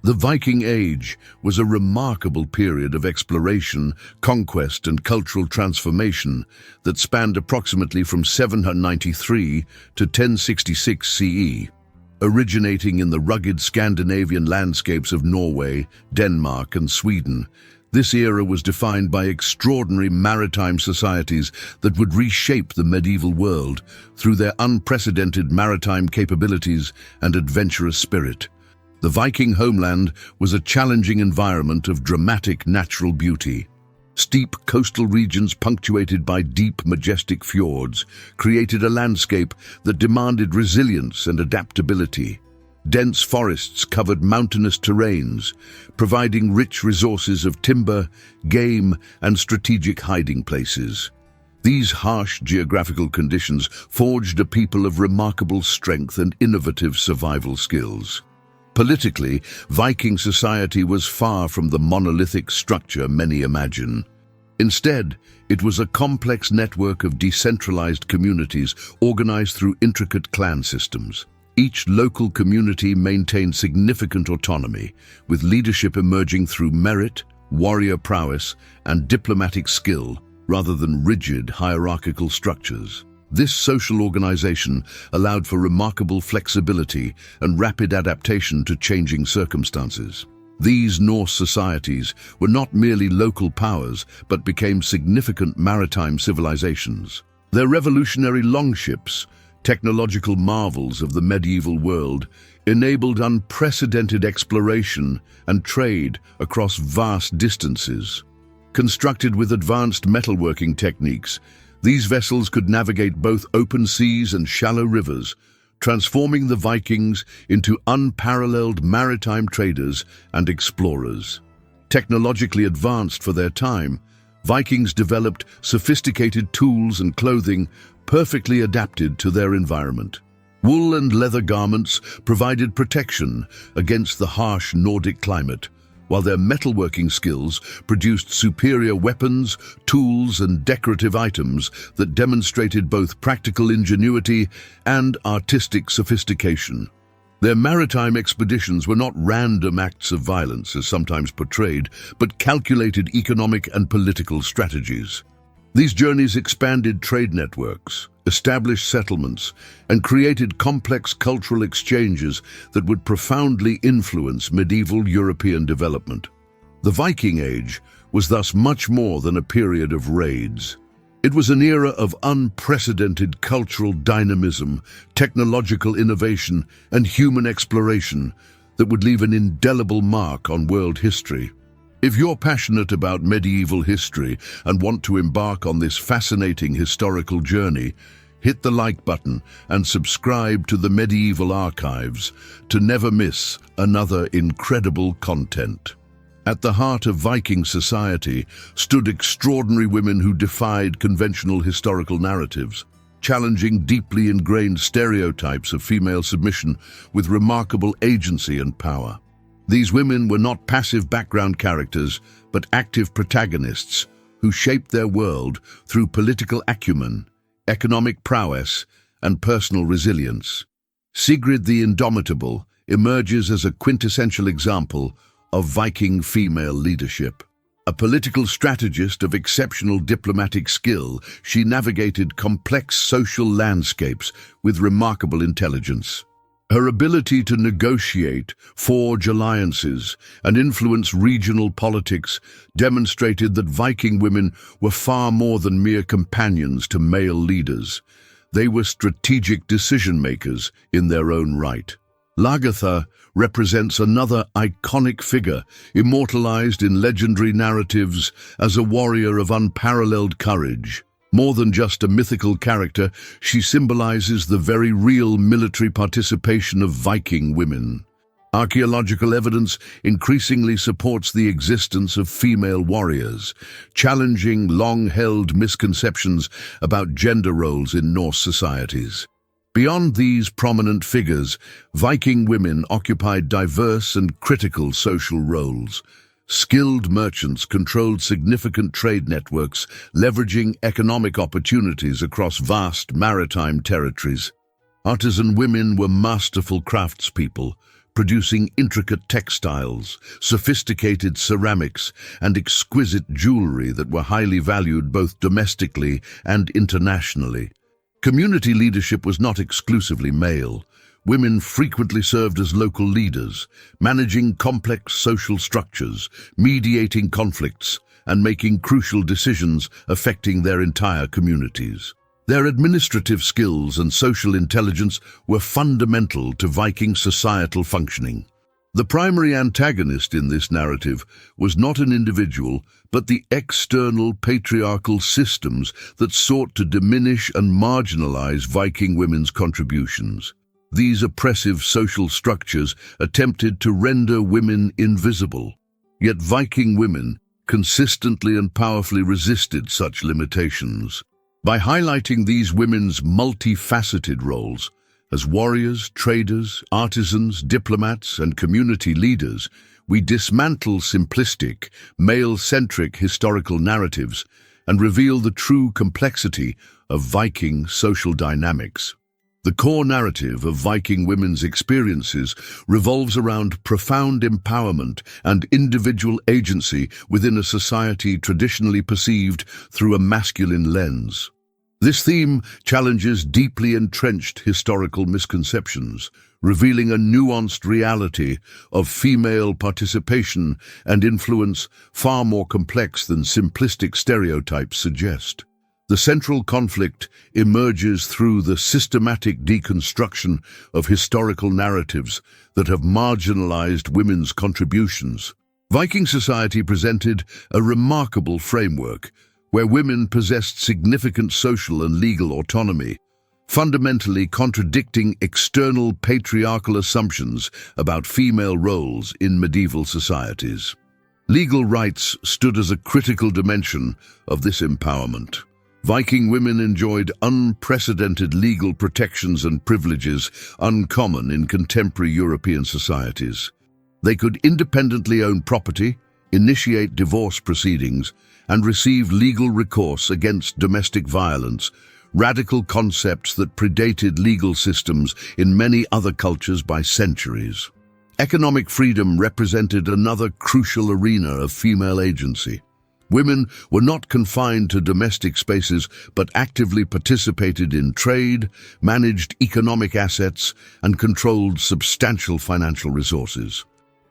The Viking Age was a remarkable period of exploration, conquest, and cultural transformation that spanned approximately from 793 to 1066 CE. Originating in the rugged Scandinavian landscapes of Norway, Denmark, and Sweden, this era was defined by extraordinary maritime societies that would reshape the medieval world through their unprecedented maritime capabilities and adventurous spirit. The Viking homeland was a challenging environment of dramatic natural beauty. Steep coastal regions punctuated by deep, majestic fjords created a landscape that demanded resilience and adaptability. Dense forests covered mountainous terrains, providing rich resources of timber, game, and strategic hiding places. These harsh geographical conditions forged a people of remarkable strength and innovative survival skills. Politically, Viking society was far from the monolithic structure many imagine. Instead, it was a complex network of decentralized communities organized through intricate clan systems. Each local community maintained significant autonomy, with leadership emerging through merit, warrior prowess, and diplomatic skill, rather than rigid hierarchical structures. This social organization allowed for remarkable flexibility and rapid adaptation to changing circumstances. These Norse societies were not merely local powers, but became significant maritime civilizations. Their revolutionary longships, technological marvels of the medieval world, enabled unprecedented exploration and trade across vast distances. Constructed with advanced metalworking techniques, these vessels could navigate both open seas and shallow rivers, transforming the Vikings into unparalleled maritime traders and explorers. Technologically advanced for their time, Vikings developed sophisticated tools and clothing perfectly adapted to their environment. Wool and leather garments provided protection against the harsh Nordic climate, while their metalworking skills produced superior weapons, tools, and decorative items that demonstrated both practical ingenuity and artistic sophistication. Their maritime expeditions were not random acts of violence, as sometimes portrayed, but calculated economic and political strategies. These journeys expanded trade networks, established settlements, and created complex cultural exchanges that would profoundly influence medieval European development. The Viking Age was thus much more than a period of raids. It was an era of unprecedented cultural dynamism, technological innovation, and human exploration that would leave an indelible mark on world history. If you're passionate about medieval history and want to embark on this fascinating historical journey, hit the like button and subscribe to the Medieval Archives to never miss another incredible content. At the heart of Viking society stood extraordinary women who defied conventional historical narratives, challenging deeply ingrained stereotypes of female submission with remarkable agency and power. These women were not passive background characters, but active protagonists who shaped their world through political acumen, economic prowess, and personal resilience. Sigrid the Indomitable emerges as a quintessential example of Viking female leadership. A political strategist of exceptional diplomatic skill, she navigated complex social landscapes with remarkable intelligence. Her ability to negotiate, forge alliances, and influence regional politics demonstrated that Viking women were far more than mere companions to male leaders. They were strategic decision-makers in their own right. Lagertha represents another iconic figure, immortalized in legendary narratives as a warrior of unparalleled courage. More than just a mythical character, she symbolizes the very real military participation of Viking women. Archaeological evidence increasingly supports the existence of female warriors, challenging long-held misconceptions about gender roles in Norse societies. Beyond these prominent figures, Viking women occupied diverse and critical social roles. Skilled merchants controlled significant trade networks, leveraging economic opportunities across vast maritime territories. Artisan women were masterful craftspeople, producing intricate textiles, sophisticated ceramics, and exquisite jewelry that were highly valued both domestically and internationally. Community leadership was not exclusively male. Women frequently served as local leaders, managing complex social structures, mediating conflicts, and making crucial decisions affecting their entire communities. Their administrative skills and social intelligence were fundamental to Viking societal functioning. The primary antagonist in this narrative was not an individual, but the external patriarchal systems that sought to diminish and marginalize Viking women's contributions. These oppressive social structures attempted to render women invisible. Yet Viking women consistently and powerfully resisted such limitations. By highlighting these women's multifaceted roles as warriors, traders, artisans, diplomats, and community leaders, we dismantle simplistic, male-centric historical narratives and reveal the true complexity of Viking social dynamics. The core narrative of Viking women's experiences revolves around profound empowerment and individual agency within a society traditionally perceived through a masculine lens. This theme challenges deeply entrenched historical misconceptions, revealing a nuanced reality of female participation and influence far more complex than simplistic stereotypes suggest. The central conflict emerges through the systematic deconstruction of historical narratives that have marginalized women's contributions. Viking society presented a remarkable framework where women possessed significant social and legal autonomy, fundamentally contradicting external patriarchal assumptions about female roles in medieval societies. Legal rights stood as a critical dimension of this empowerment. Viking women enjoyed unprecedented legal protections and privileges uncommon in contemporary European societies. They could independently own property, initiate divorce proceedings, and receive legal recourse against domestic violence, radical concepts that predated legal systems in many other cultures by centuries. Economic freedom represented another crucial arena of female agency. Women were not confined to domestic spaces, but actively participated in trade, managed economic assets, and controlled substantial financial resources.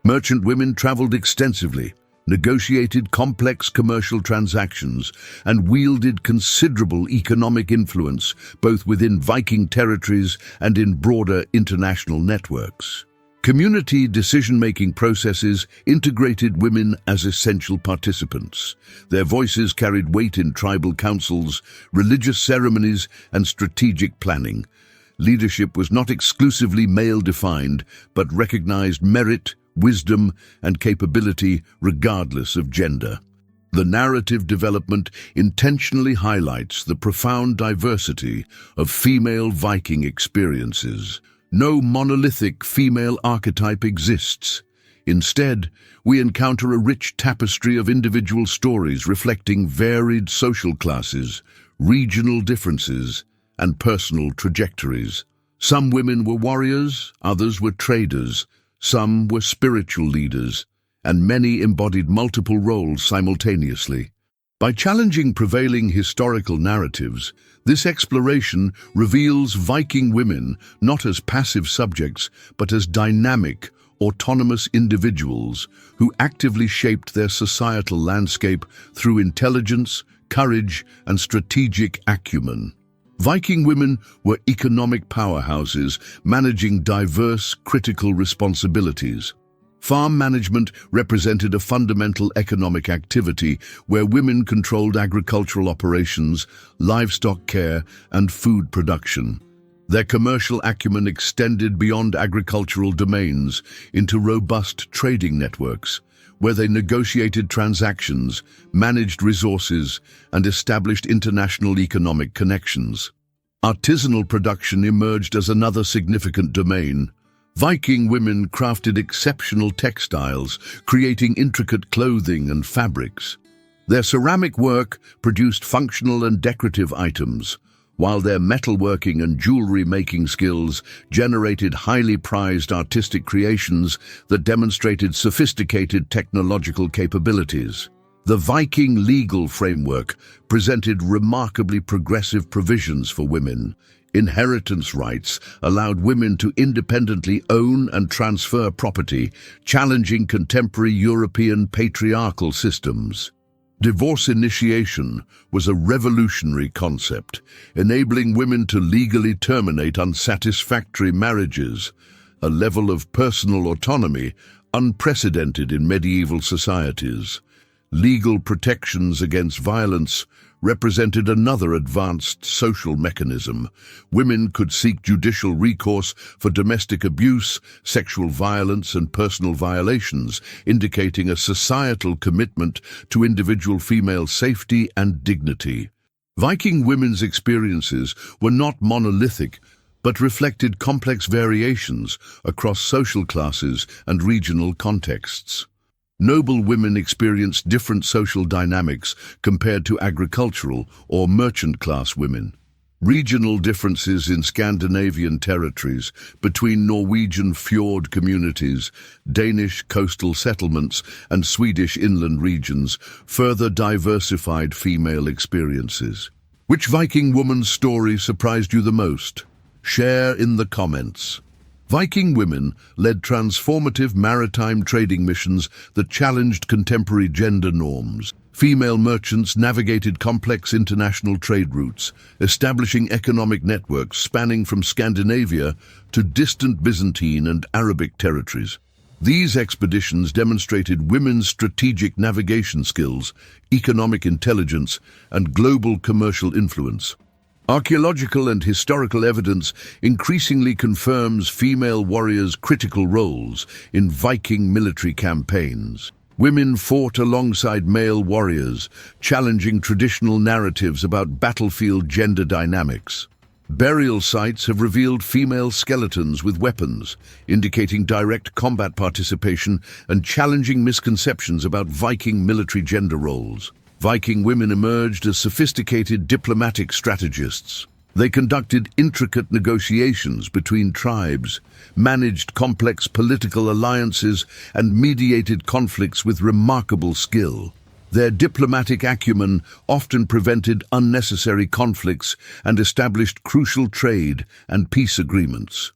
Merchant women traveled extensively, negotiated complex commercial transactions, and wielded considerable economic influence both within Viking territories and in broader international networks. Community decision-making processes integrated women as essential participants. Their voices carried weight in tribal councils, religious ceremonies, and strategic planning. Leadership was not exclusively male-defined, but recognized merit, wisdom, and capability regardless of gender. The narrative development intentionally highlights the profound diversity of female Viking experiences. No monolithic female archetype exists. Instead, we encounter a rich tapestry of individual stories reflecting varied social classes, regional differences, and personal trajectories. Some women were warriors, others were traders, some were spiritual leaders, and many embodied multiple roles simultaneously. By challenging prevailing historical narratives, this exploration reveals Viking women not as passive subjects, but as dynamic, autonomous individuals who actively shaped their societal landscape through intelligence, courage, and strategic acumen. Viking women were economic powerhouses, managing diverse, critical responsibilities. Farm management represented a fundamental economic activity where women controlled agricultural operations, livestock care, and food production. Their commercial acumen extended beyond agricultural domains into robust trading networks, where they negotiated transactions, managed resources, and established international economic connections. Artisanal production emerged as another significant domain. Viking women crafted exceptional textiles, creating intricate clothing and fabrics. Their ceramic work produced functional and decorative items, while their metalworking and jewelry-making skills generated highly prized artistic creations that demonstrated sophisticated technological capabilities. The Viking legal framework presented remarkably progressive provisions for women. Inheritance rights allowed women to independently own and transfer property, challenging contemporary European patriarchal systems. Divorce initiation was a revolutionary concept, enabling women to legally terminate unsatisfactory marriages, a level of personal autonomy unprecedented in medieval societies. Legal protections against violence represented another advanced social mechanism. Women could seek judicial recourse for domestic abuse, sexual violence, and personal violations, indicating a societal commitment to individual female safety and dignity. Viking women's experiences were not monolithic, but reflected complex variations across social classes and regional contexts. Noble women experienced different social dynamics compared to agricultural or merchant-class women. Regional differences in Scandinavian territories, between Norwegian fjord communities, Danish coastal settlements, and Swedish inland regions, further diversified female experiences. Which Viking woman's story surprised you the most? Share in the comments. Viking women led transformative maritime trading missions that challenged contemporary gender norms. Female merchants navigated complex international trade routes, establishing economic networks spanning from Scandinavia to distant Byzantine and Arabic territories. These expeditions demonstrated women's strategic navigation skills, economic intelligence, and global commercial influence. Archaeological and historical evidence increasingly confirms female warriors' critical roles in Viking military campaigns. Women fought alongside male warriors, challenging traditional narratives about battlefield gender dynamics. Burial sites have revealed female skeletons with weapons, indicating direct combat participation and challenging misconceptions about Viking military gender roles. Viking women emerged as sophisticated diplomatic strategists. They conducted intricate negotiations between tribes, managed complex political alliances, and mediated conflicts with remarkable skill. Their diplomatic acumen often prevented unnecessary conflicts and established crucial trade and peace agreements.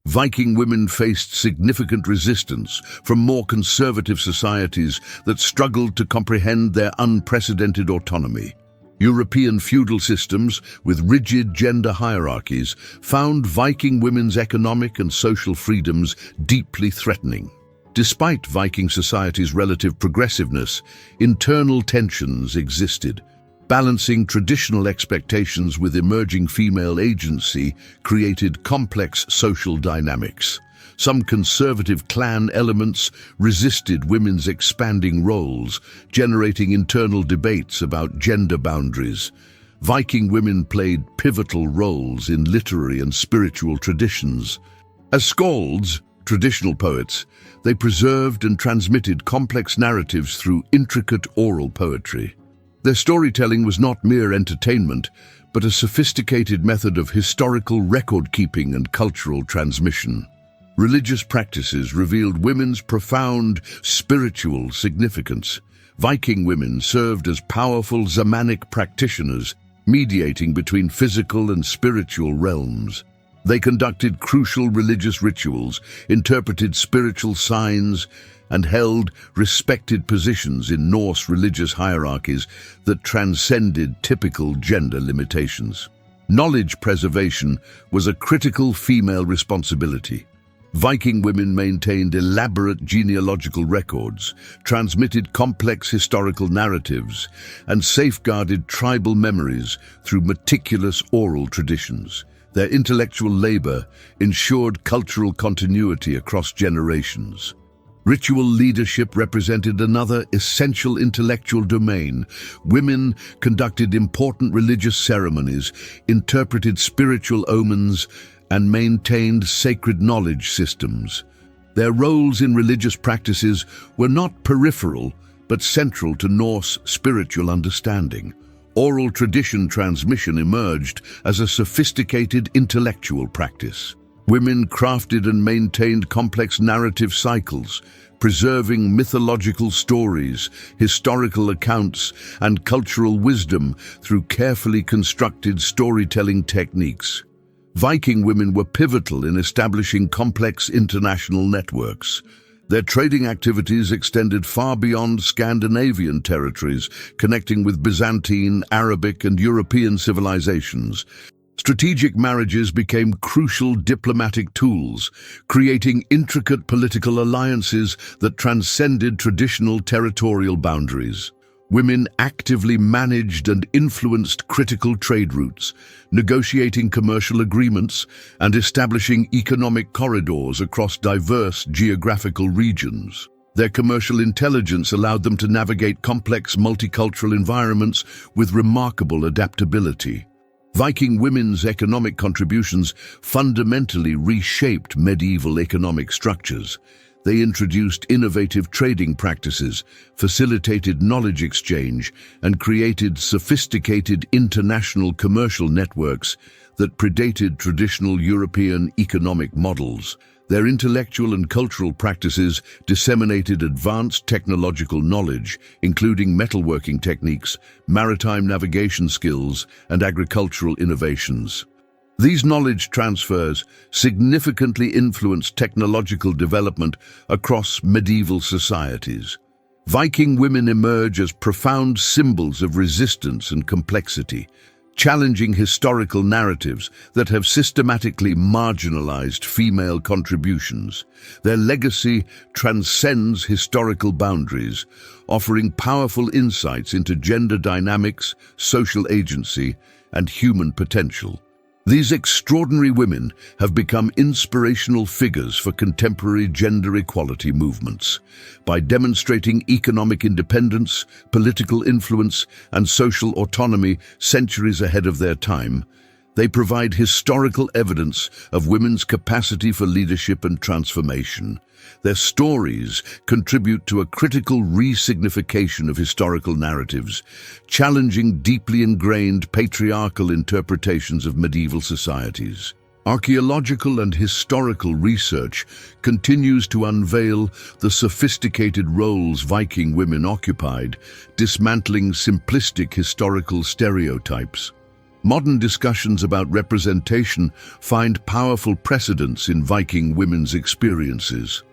Viking women faced significant resistance from more conservative societies that struggled to comprehend their unprecedented autonomy. European feudal systems with rigid gender hierarchies found Viking women's economic and social freedoms deeply threatening. Despite Viking society's relative progressiveness, internal tensions existed. Balancing traditional expectations with emerging female agency created complex social dynamics. Some conservative clan elements resisted women's expanding roles, generating internal debates about gender boundaries. Viking women played pivotal roles in literary and spiritual traditions. As skalds, traditional poets, they preserved and transmitted complex narratives through intricate oral poetry. Their storytelling was not mere entertainment, but a sophisticated method of historical record-keeping and cultural transmission. Religious practices revealed women's profound spiritual significance. Viking women served as powerful Zamanic practitioners, mediating between physical and spiritual realms. They conducted crucial religious rituals, interpreted spiritual signs, and held respected positions in Norse religious hierarchies that transcended typical gender limitations. Knowledge preservation was a critical female responsibility. Viking women maintained elaborate genealogical records, transmitted complex historical narratives, and safeguarded tribal memories through meticulous oral traditions. Their intellectual labor ensured cultural continuity across generations. Ritual leadership represented another essential intellectual domain. Women conducted important religious ceremonies, interpreted spiritual omens, and maintained sacred knowledge systems. Their roles in religious practices were not peripheral, but central to Norse spiritual understanding. oral tradition transmission emerged as a sophisticated intellectual practice. Women crafted and maintained complex narrative cycles, preserving mythological stories, historical accounts, and cultural wisdom through carefully constructed storytelling techniques. Viking women were pivotal in establishing complex international networks. Their trading activities extended far beyond Scandinavian territories, connecting with Byzantine, Arabic, and European civilizations. Strategic marriages became crucial diplomatic tools, creating intricate political alliances that transcended traditional territorial boundaries. Women actively managed and influenced critical trade routes, negotiating commercial agreements and establishing economic corridors across diverse geographical regions. Their commercial intelligence allowed them to navigate complex multicultural environments with remarkable adaptability. Viking women's economic contributions fundamentally reshaped medieval economic structures. They introduced innovative trading practices, facilitated knowledge exchange, and created sophisticated international commercial networks that predated traditional European economic models. Their intellectual and cultural practices disseminated advanced technological knowledge, including metalworking techniques, maritime navigation skills, and agricultural innovations. These knowledge transfers significantly influenced technological development across medieval societies. Viking women emerge as profound symbols of resistance and complexity, challenging historical narratives that have systematically marginalized female contributions. Their legacy transcends historical boundaries, offering powerful insights into gender dynamics, social agency, and human potential. These extraordinary women have become inspirational figures for contemporary gender equality movements. By demonstrating economic independence, political influence, and social autonomy centuries ahead of their time, they provide historical evidence of women's capacity for leadership and transformation. Their stories contribute to a critical re-signification of historical narratives, challenging deeply ingrained patriarchal interpretations of medieval societies. Archaeological and historical research continues to unveil the sophisticated roles Viking women occupied, dismantling simplistic historical stereotypes. Modern discussions about representation find powerful precedents in Viking women's experiences.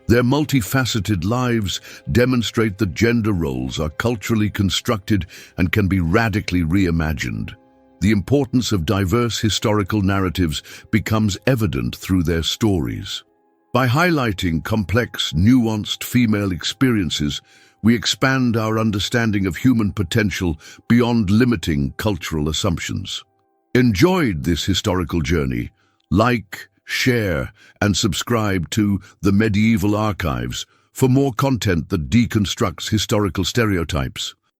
Their multifaceted lives demonstrate that gender roles are culturally constructed and can be radically reimagined. The importance of diverse historical narratives becomes evident through their stories. By highlighting complex, nuanced female experiences, we expand our understanding of human potential beyond limiting cultural assumptions. Enjoyed this historical journey? Like, share, and subscribe to the Medieval Archives for more content that deconstructs historical stereotypes.